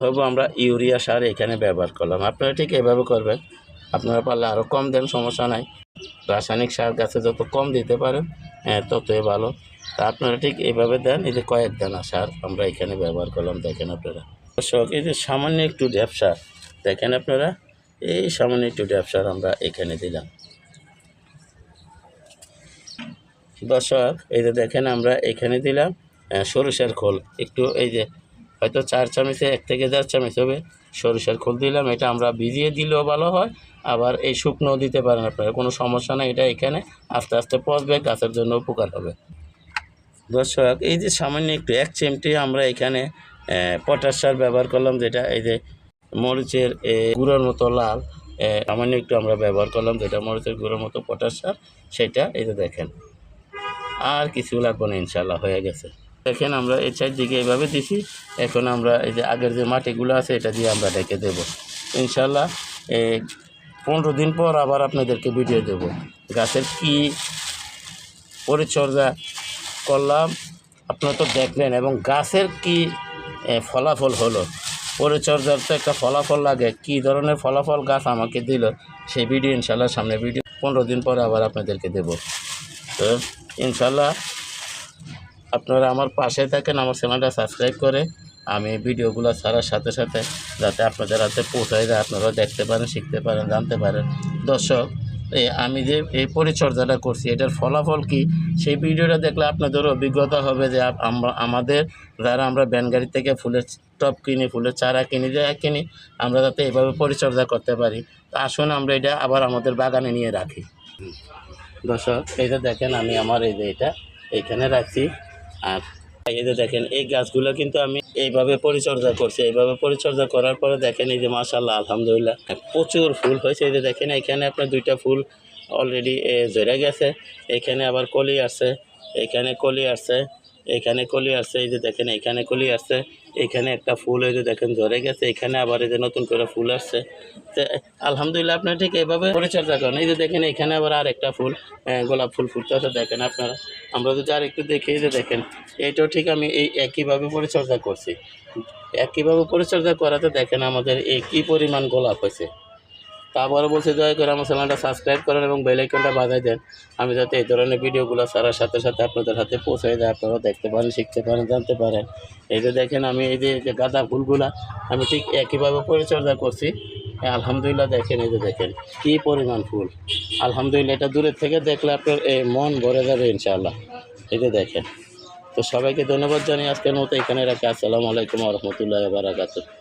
তবু আমরা ইউরিয়া সার এখানে ব্যবহার করলাম। আপনারা ঠিক এভাবে করবেন। আপনারা পারলে আরও কম দেন, সমস্যা নাই। রাসায়নিক সার গাছে যত কম দিতে পারেন ততই ভালো। তা আপনারা ঠিক এইভাবে দেন। এই যে কয়েক দানা সার আমরা এখানে ব্যবহার করলাম, দেখেন আপনারা দর্শক। এই যে সামান্য একটু ড্যাপ সার দেখেন আপনারা, এই সামান্য একটু ড্যাপ সার আমরা এখানে দিলাম দর্শক। এই যে দেখেন আমরা এখানে দিলাম সরিষার খোল একটু, এই যে হয়তো 4 চামচে 1 থেকে 1.5 চামচ হবে সরিষার খোল দিলাম। এটা আমরা ভিজিয়ে দিলেও ভালো হয়, আবার এই শুকনো দিতে পারেন আপনারা, কোনো সমস্যা নেই। এটা এখানে আস্তে আস্তে পচবে, গাছের জন্য উপকার হবে দর্শক। এই যে সামান্য একটু 1 চিমটি আমরা এখানে পটাশ সার ব্যবহার করলাম, যেটা এই যে মরিচের গুঁড়োর মতো লাল, সামান্য একটু আমরা ব্যবহার করলাম, যেটা মরিচের গুঁড়োর মতো পটাশ সার, সেটা এই যে দেখেন। আর কিছু লাগবে না, ইনশাল্লাহ হয়ে গেছে। দেখেন আমরা এই সাইড দিকে এইভাবে দিছি। এখন আমরা এই যে আগের যে মাটিগুলো আছে এটা দিয়ে আমরা ঢেকে দেব ইনশাল্লাহ। 15 দিন পর আবার আপনাদেরকে ভিডিও দেব গাছের কি পরিচর্যা করলাম, আপনারা তো দেখলেন, এবং গাছের কি ফলাফল হলো। পরিচর্যার তো একটা ফলাফল লাগে, কি ধরনের ফলাফল গাছ আমাকে দিল, সেই ভিডিও ইনশাল্লাহ সামনে ভিডিও 15 দিন পরে আবার আপনাদেরকে দেব। তো ইনশাল্লাহ আপনারা আমার পাশে থাকেন, আমার চ্যানেলটা সাবস্ক্রাইব করে আমি ভিডিওগুলো ছাড়ার সাথে সাথে যাতে আপনাদের হাতে পৌঁছায় যায়, আপনারাও দেখতে পারেন, শিখতে পারেন, জানতে পারেন দর্শক। আমি যে এই পরিচর্যাটা করছি এটার ফলাফল কি, সেই ভিডিওটা দেখলে আপনাদেরও অভিজ্ঞতা হবে যে আমাদের যারা আমরা ভ্যান গাড়ি থেকে ফুলের টব কিনি, ফুলের চারা কিনি, কিনি, আমরা যাতে এভাবে পরিচর্যা করতে পারি। তো আসুন আমরা এটা আবার আমাদের বাগানে নিয়ে রাখি দর্শক। এইটা দেখেন আমি আমার এই যে এটা এইখানে রাখছি। আর এই যে দেখেন এই গাছগুলো কিন্তু আমি এইভাবে পরিচর্যা করছি। এইভাবে পরিচর্যা করার পরে দেখেন এই যে মাশাআল্লাহ আলহামদুলিল্লাহ প্রচুর ফুল হয়েছে। এই যে দেখেন এখানে আপনার 2টা ফুল অলরেডি ঝরে গেছে, এখানে আবার কলি আসছে, এখানে কলি আসছে, এখানে কলি আসছে। এই যে দেখেন এখানে কলি আসছে, এখানে একটা ফুল এই যে দেখেন ঝরে গেছে, এখানে আবার এই যে নতুন করে ফুল আসছে। তো আলহামদুলিল্লাহ আপনারা ঠিক এভাবে পরিচর্যা করেন। এই যে দেখেন এখানে আবার আর একটা ফুল গোলাপ ফুল ফুটতেছে দেখেন আপনারা। আমরা যদি আর একটু দেখি, এই যে দেখেন এইটাও ঠিক আমি এই একইভাবে পরিচর্যা করছি। একইভাবে পরিচর্যা করাতে দেখেন আমাদের এই কী পরিমাণ গোলাপ হয়েছে। তারপরে বলছে দয়া করে আমার চ্যানেলটা সাবস্ক্রাইব করেন এবং বেল আইকনটা বাজায় দেন, আমি যাতে এই ধরনের ভিডিওগুলো ছাড়ার সাথে সাথে আপনাদের হাতে পৌঁছে যায়, আপনারাও দেখতে পারেন, শিখতে পারেন, জানতে পারেন। এই যে দেখেন আমি এই যে গাঁদা ফুলগুলা আমি ঠিক একইভাবে পরিচর্যা করছি। আলহামদুলিল্লাহ দেখেন এই যে দেখেন কী পরিমাণ ফুল। আলহামদুলিল্লাহ এটা দূরের থেকে দেখলে আপনার মন ভরে যাবে ইনশাআল্লাহ। এই যে দেখেন। তো সবাইকে ধন্যবাদ জানিয়ে আজকের মতো এখানে রাখি। আসসালামু আলাইকুম ওয়া রাহমাতুল্লাহি ওয়া বারাকাতুহু।